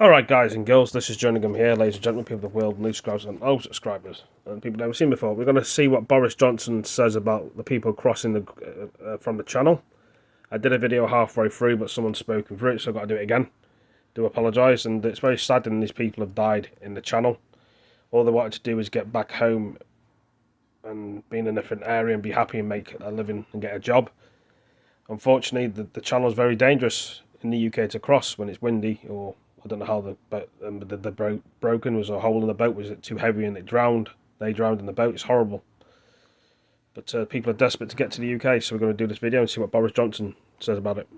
Alright guys and girls, this is Jerningham here, ladies and gentlemen, people of the world, new subscribers and old subscribers, and people never seen before. We're going to see what Boris Johnson says about the people crossing from the channel. I did a video halfway through, but someone's spoken through it, so I've got to do it again. Do apologise, and it's very sad that these people have died in the channel. All they wanted to do is get back home and be in a different area and be happy and make a living and get a job. Unfortunately, the channel is very dangerous in the UK to cross when it's windy, or I don't know how the boat broken. Was a hole in the boat? Was it too heavy and it drowned? They drowned in the boat. It's horrible. But people are desperate to get to the UK, so we're going to do this video and see what Boris Johnson says about it.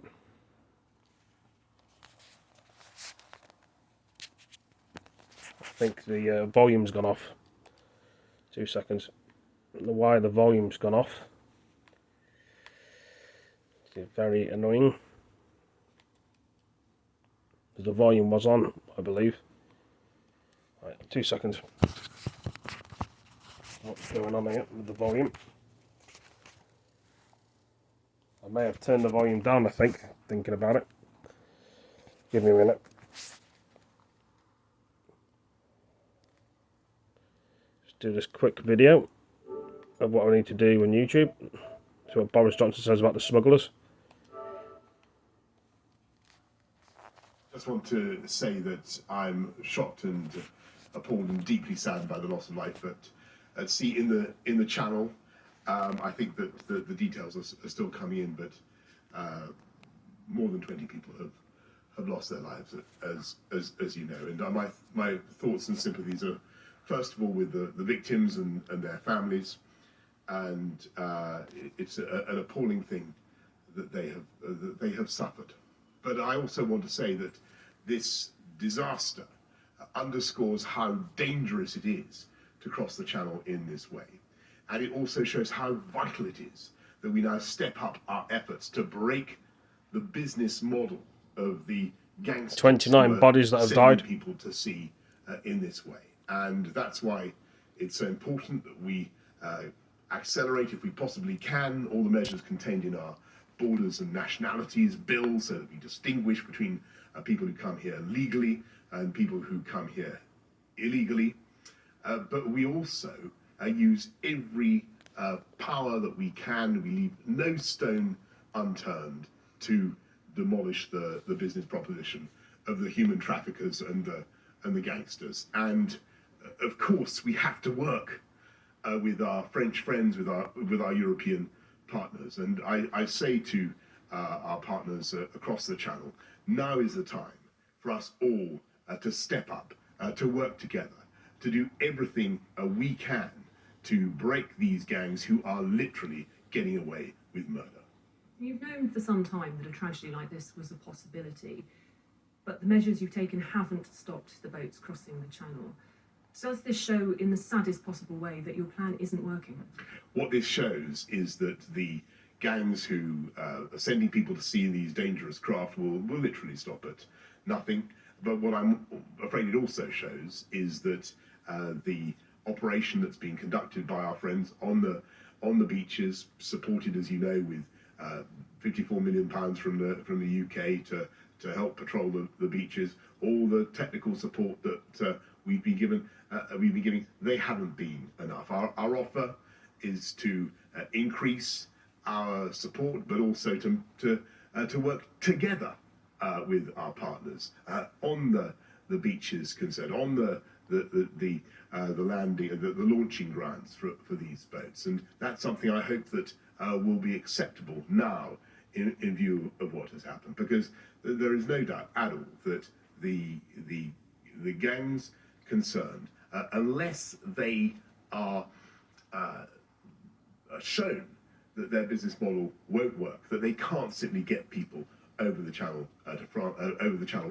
I think the volume's gone off. 2 seconds. I don't know why the volume's gone off. It's very annoying. The volume was on, I believe. Right, 2 seconds. What's going on here with the volume? I may have turned the volume down, I think, thinking about it. Give me a minute. Just do this quick video of what I need to do on YouTube. See what Boris Johnson says about the smugglers. I just want to say that I'm shocked and appalled and deeply saddened by the loss of life. But see, in the channel, I think that the details are still coming in, but more than 20 people have lost their lives, as you know. And my thoughts and sympathies are first of all with the victims and their families, and it's an appalling thing that they have suffered. But I also want to say that this disaster underscores how dangerous it is to cross the channel in this way. And it also shows how vital it is that we now step up our efforts to break the business model of the gangsters 29 bodies that have died. People to sea in this way. And that's why it's so important that we accelerate, if we possibly can, all the measures contained in our borders and nationalities bill, so that we distinguish between people who come here legally and people who come here illegally. But we also use every power that we can. We leave no stone unturned to demolish the business proposition of the human traffickers and the gangsters. And of course, we have to work with our French friends, with our European partners. And I say to our partners across the channel, now is the time for us all to step up, to work together, to do everything we can to break these gangs who are literally getting away with murder. You've known for some time that a tragedy like this was a possibility, but the measures you've taken haven't stopped the boats crossing the channel. Does this show in the saddest possible way that your plan isn't working? What this shows is that the gangs who are sending people to sea in these dangerous craft will literally stop at nothing. But what I'm afraid it also shows is that the operation that's being conducted by our friends on the beaches, supported, as you know, with £54 million from the UK to help patrol the beaches, all the technical support that we've been giving, they haven't been enough. Our offer is to increase our support, but also to work together with our partners on the beaches concerned, on the landing, the launching grounds for these boats. And that's something I hope that will be acceptable now in view of what has happened, because there is no doubt at all that the gangs concerned, unless they are shown that their business model won't work, that they can't simply get people over the channel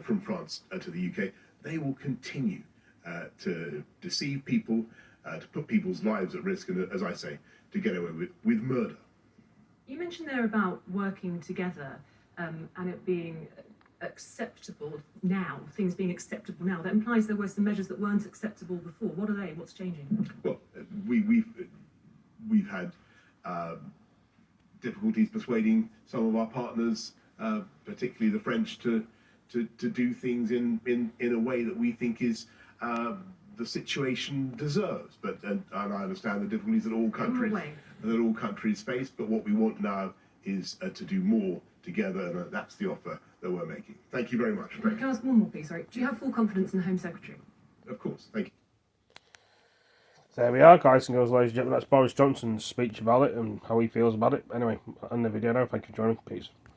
from France to the UK, they will continue to deceive people, to put people's lives at risk, and, as I say, to get away with murder. You mentioned there about working together and it being acceptable now, things being acceptable now. That implies there were some measures that weren't acceptable before. What are they? What's changing? Well, we've had difficulties persuading some of our partners, particularly the French, to to do things in a way that we think is the situation deserves. But and I understand the difficulties that all countries face. But what we want now is to do more together, and that's the offer that we're making. Thank you very much. Can I ask one more, please? Sorry. Do you have full confidence in the Home Secretary? Of course. Thank you. There we are, guys and girls, ladies and gentlemen. That's Boris Johnson's speech about it and how he feels about it. Anyway, on the video now. Thank you for joining. Peace.